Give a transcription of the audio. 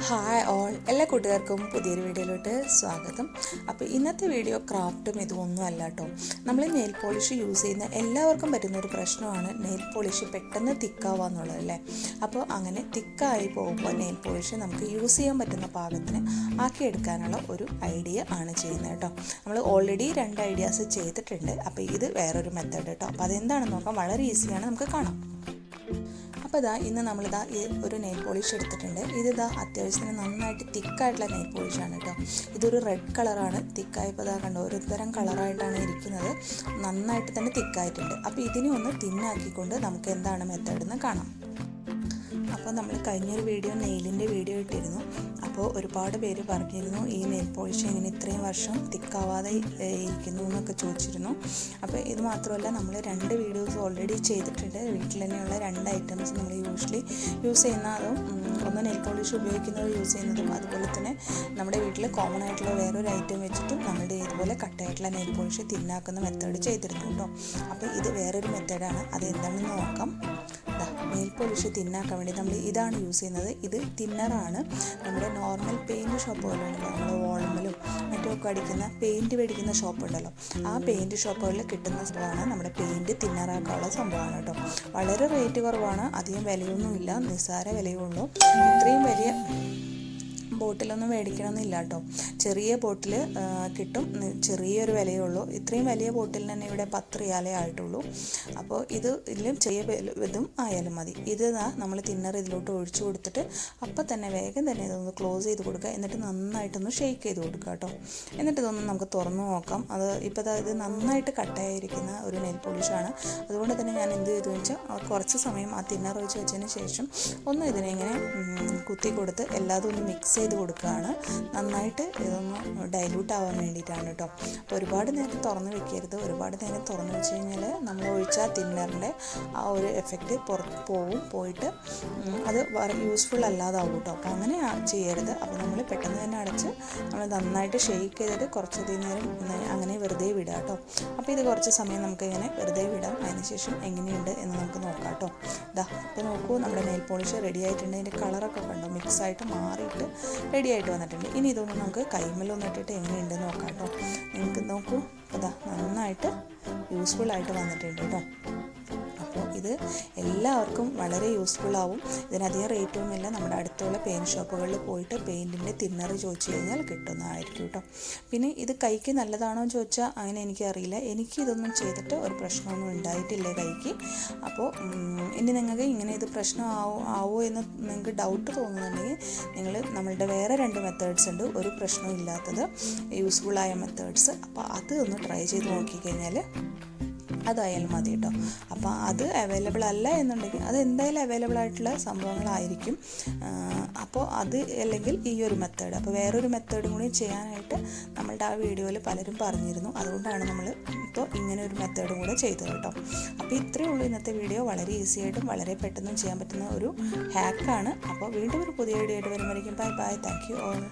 Hi all, എല്ലാ കൂട്ടുകാർക്കും പുതിയൊരു വീഡിയോയിലോട്ട് സ്വാഗതം. അപ്പോൾ ഇന്നത്തെ വീഡിയോ ക്രാഫ്റ്റും ഇതൊന്നും അല്ല കേട്ടോ. നമ്മൾ നെയിൽ പോളിഷ് യൂസ് ചെയ്യുന്ന എല്ലാവർക്കും പറ്റുന്നൊരു പ്രശ്നമാണ് നെയിൽ പോളിഷ് പെട്ടെന്ന് തിക്കാവുക എന്നുള്ളത് അല്ലേ. അപ്പോൾ അങ്ങനെ തിക്കായി പോകുമ്പോൾ നെയിൽ പോളിഷ് നമുക്ക് യൂസ് ചെയ്യാൻ പറ്റുന്ന പാകത്തിന് ആക്കിയെടുക്കാനുള്ള ഒരു ഐഡിയ ആണ് ചെയ്യുന്നത് കേട്ടോ. നമ്മൾ ഓൾറെഡി 2 ഐഡിയാസ് ചെയ്തിട്ടുണ്ട്. അപ്പോൾ ഇത് വേറൊരു മെത്തേഡ് കേട്ടോ. അപ്പോൾ അതെന്താണെന്ന് നോക്കാം. വളരെ ഈസിയാണ്, നമുക്ക് കാണാം. അപ്പോൾ ഇന്ന് നമ്മളിതാ ഈ ഒരു നെയിൽ പോളിഷ് എടുത്തിട്ടുണ്ട്. ഇതിതാ അത്യാവശ്യത്തിന് നന്നായിട്ട് തിക്കായിട്ടുള്ള നെയിൽ പോളിഷാണ് കേട്ടോ. ഇതൊരു റെഡ് കളറാണ്. തിക്കായപ്പോൾ കണ്ടോ, ഒരു തരം കളറായിട്ടാണ് ഇരിക്കുന്നത്. നന്നായിട്ട് തന്നെ തിക്കായിട്ടുണ്ട്. അപ്പോൾ ഇതിനെ ഒന്ന് തിന്നാക്കിക്കൊണ്ട് നമുക്ക് എന്താണ് മെത്തേഡ് എന്ന് കാണാം. അപ്പോൾ നമ്മൾ കഴിഞ്ഞൊരു വീഡിയോ നെയിലിൻ്റെ വീഡിയോ ഇട്ടിരുന്നു. അപ്പോൾ ഒരുപാട് പേര് പറഞ്ഞിരുന്നു ഈ നെയിൽ പോളിഷ് എങ്ങനെ ഇത്രയും വർഷം തിക്കാവാതെ ഇരിക്കുന്നു എന്നൊക്കെ ചോദിച്ചിരുന്നു. അപ്പോൾ ഇത് മാത്രമല്ല, നമ്മൾ 2 വീഡിയോസ് ഓൾറെഡി ചെയ്തിട്ടുണ്ട്. വീട്ടിൽ തന്നെയുള്ള 2 ഐറ്റംസ് നമ്മൾ യൂഷ്വലി യൂസ് ചെയ്യുന്നതും ഒന്ന് നെയിൽ പോളിഷ് ഉപയോഗിക്കുന്നത് യൂസ് ചെയ്യുന്നതും അതുപോലെ തന്നെ നമ്മുടെ വീട്ടിൽ കോമൺ ആയിട്ടുള്ള വേറൊരു ഐറ്റം വെച്ചിട്ടും നമ്മുടെ ഇതുപോലെ കട്ടയായിട്ടുള്ള നെയിൽ പോളിഷ് തിന്നാക്കുന്ന മെത്തേഡ് ചെയ്തിരുന്നു കേട്ടോ. അപ്പോൾ ഇത് വേറൊരു മെത്തേഡാണ്. അത് എന്താണെന്ന് നോക്കാം. നെയിൽ പോളിഷ് തിന്നാക്കാൻ വേണ്ടി നമ്മൾ ഇതാണ് യൂസ് ചെയ്യുന്നത്. ഇത് തിന്നറാണ്. നമ്മുടെ നോർമൽ പെയിൻറ്റ് ഷോപ്പുകളുണ്ടല്ലോ, നമ്മൾ വോളമ്മലും മറ്റുമൊക്കെ അടിക്കുന്ന പെയിൻറ്റ് മേടിക്കുന്ന ഷോപ്പുണ്ടല്ലോ, ആ പെയിൻറ്റ് ഷോപ്പുകളിൽ കിട്ടുന്ന സംഭവമാണ് നമ്മുടെ പെയിൻറ്റ് തിന്നറാക്കാനുള്ള സംഭവമാണ് കേട്ടോ. വളരെ റേറ്റ് കുറവാണ്, അധികം വിലയൊന്നുമില്ല, നിസ്സാര വിലയുള്ളൂ. ഇത്രയും വലിയ ബോട്ടിലൊന്നും മേടിക്കണമെന്നില്ല കേട്ടോ. ചെറിയ ബോട്ടിൽ കിട്ടും, ചെറിയൊരു വിലയുള്ളൂ. ഇത്രയും വലിയ ബോട്ടിൽ തന്നെ ഇവിടെ 10 റിയാലേ ആയിട്ടുള്ളൂ. അപ്പോൾ ഇതിലും ചെറിയ ഇതും ആയാലും മതി. ഇത് നമ്മൾ തിന്നർ ഇതിലോട്ട് ഒഴിച്ചു കൊടുത്തിട്ട് അപ്പം തന്നെ വേഗം തന്നെ ഇതൊന്ന് ക്ലോസ് ചെയ്ത് കൊടുക്കുക. എന്നിട്ട് നന്നായിട്ടൊന്ന് ഷെയ്ക്ക് ചെയ്ത് കൊടുക്കുക കേട്ടോ. എന്നിട്ട് ഇതൊന്ന് നമുക്ക് തുറന്ന് നോക്കാം. ഇപ്പോൾ ഇത് നന്നായിട്ട് കട്ടായിരിക്കുന്ന ഒരു നെയിൽ പോളിഷാണ്. അതുകൊണ്ട് തന്നെ ഞാൻ എന്ത് ചെയ്തു വെച്ചാൽ കുറച്ച് സമയം ആ തിന്നർ ഒഴിച്ച് വെച്ചതിന് ശേഷം ഒന്ന് ഇതിനെ ഇങ്ങനെ കുത്തി കൊടുത്ത് എല്ലാതും ഒന്ന് മിക്സ് ചെയ്ത് കൊടുക്കുകയാണ്. നന്നായിട്ട് ഇതൊന്ന് ഡൈല്യൂട്ട് ആവാൻ വേണ്ടിയിട്ടാണ് കേട്ടോ. അപ്പോൾ ഒരുപാട് നേരം തുറന്ന് വെക്കരുത്. ഒരുപാട് നേരം തുറന്ന് വെച്ച് കഴിഞ്ഞാൽ നമ്മൾ ഒഴിച്ച തിന്നറിൻ്റെ ആ ഒരു എഫക്റ്റ് പോയിട്ട് അത് യൂസ്ഫുൾ അല്ലാതാവും കേട്ടോ. അപ്പോൾ അങ്ങനെ ചെയ്യരുത്. അപ്പോൾ നമ്മൾ പെട്ടെന്ന് തന്നെ അടച്ച് നമ്മൾ നന്നായിട്ട് ഷെയ്ക്ക് ചെയ്തിട്ട് കുറച്ചധികം നേരം അങ്ങനെ വെറുതെ വിടുക കേട്ടോ. അപ്പോൾ ഇത് കുറച്ച് സമയം നമുക്ക് ഇങ്ങനെ വെറുതെ വിടാം. അതിനുശേഷം എങ്ങനെയുണ്ട് എന്ന് നമുക്ക് നോക്കാം കേട്ടോ. ഇപ്പോൾ നോക്കൂ, നമ്മുടെ നെയിൽ പോളിഷ് റെഡി ആയിട്ടുണ്ട്. അതിൻ്റെ കളറൊക്കെ കണ്ടോ, മിക്സായിട്ട് മാറിയിട്ട് റെഡി ആയിട്ട് വന്നിട്ടുണ്ട്. ഇനി ഇതൊന്ന് നമുക്ക് കൈമേലൊന്ന് ഇട്ടിട്ട് എങ്ങനെയുണ്ടെന്ന് നോക്കാം കേട്ടോ. നിങ്ങൾക്ക് നോക്കൂ, നന്നായിട്ട് യൂസ്ഫുൾ ആയിട്ട് വന്നിട്ടുണ്ട് കേട്ടോ. അപ്പോൾ ഇത് എല്ലാവർക്കും വളരെ യൂസ്ഫുൾ ആവും. ഇതിനധികം റേറ്റൊന്നുമില്ല. നമ്മുടെ അടുത്തുള്ള പെയിൻറ്റ് ഷോപ്പുകളിൽ പോയിട്ട് പെയിൻറ്റിൻ്റെ തിന്നർ ചോദിച്ചു കഴിഞ്ഞാൽ കിട്ടുന്നതായിരിക്കും കേട്ടോ. പിന്നെ ഇത് കൈക്ക് നല്ലതാണോ എന്ന് ചോദിച്ചാൽ അങ്ങനെ എനിക്കറിയില്ല. എനിക്ക് ഇതൊന്നും ചെയ്തിട്ട് ഒരു പ്രശ്നമൊന്നും ഉണ്ടായിട്ടില്ല കൈക്ക്. അപ്പോൾ ഇനി നിങ്ങൾക്ക് ഇങ്ങനെ ഇത് ആവോ എന്ന് നിങ്ങൾക്ക് ഡൗട്ട് തോന്നുന്നുണ്ടെങ്കിൽ നിങ്ങൾ നമ്മളുടെ വേറെ 2 മെത്തേഡ്സ് ഉണ്ട്, ഒരു പ്രശ്നവും ഇല്ലാത്തത്, യൂസ്ഫുള്ളായ മെത്തേഡ്സ്. അപ്പോൾ അത് ഒന്ന് ട്രൈ ചെയ്ത് നോക്കിക്കഴിഞ്ഞാൽ അതായാലും മതി കേട്ടോ. അപ്പോൾ അത് അവൈലബിൾ അല്ല എന്നുണ്ടെങ്കിൽ അത് എന്തായാലും അവൈലബിൾ ആയിട്ടുള്ള സംഭവങ്ങളായിരിക്കും. അപ്പോൾ അത് അല്ലെങ്കിൽ ഈ ഒരു മെത്തേഡ്, അപ്പോൾ വേറൊരു മെത്തേഡും കൂടി ചെയ്യാനായിട്ട് നമ്മളുടെ ആ വീഡിയോയിൽ പലരും പറഞ്ഞിരുന്നു. അതുകൊണ്ടാണ് നമ്മൾ ഇപ്പോൾ ഇങ്ങനെ ഒരു മെത്തേഡും കൂടെ ചെയ്തത് കേട്ടോ. അപ്പോൾ ഇത്രയേ ഉള്ളൂ ഇന്നത്തെ വീഡിയോ. വളരെ ഈസി ആയിട്ടും വളരെ പെട്ടെന്നും ചെയ്യാൻ പറ്റുന്ന ഒരു ഹാക്കാണ്. അപ്പോൾ വീണ്ടും ഒരു പുതിയ വീഡിയോ ആയിട്ട് വരുമ്പോഴേക്കും bye bye. Thank you all.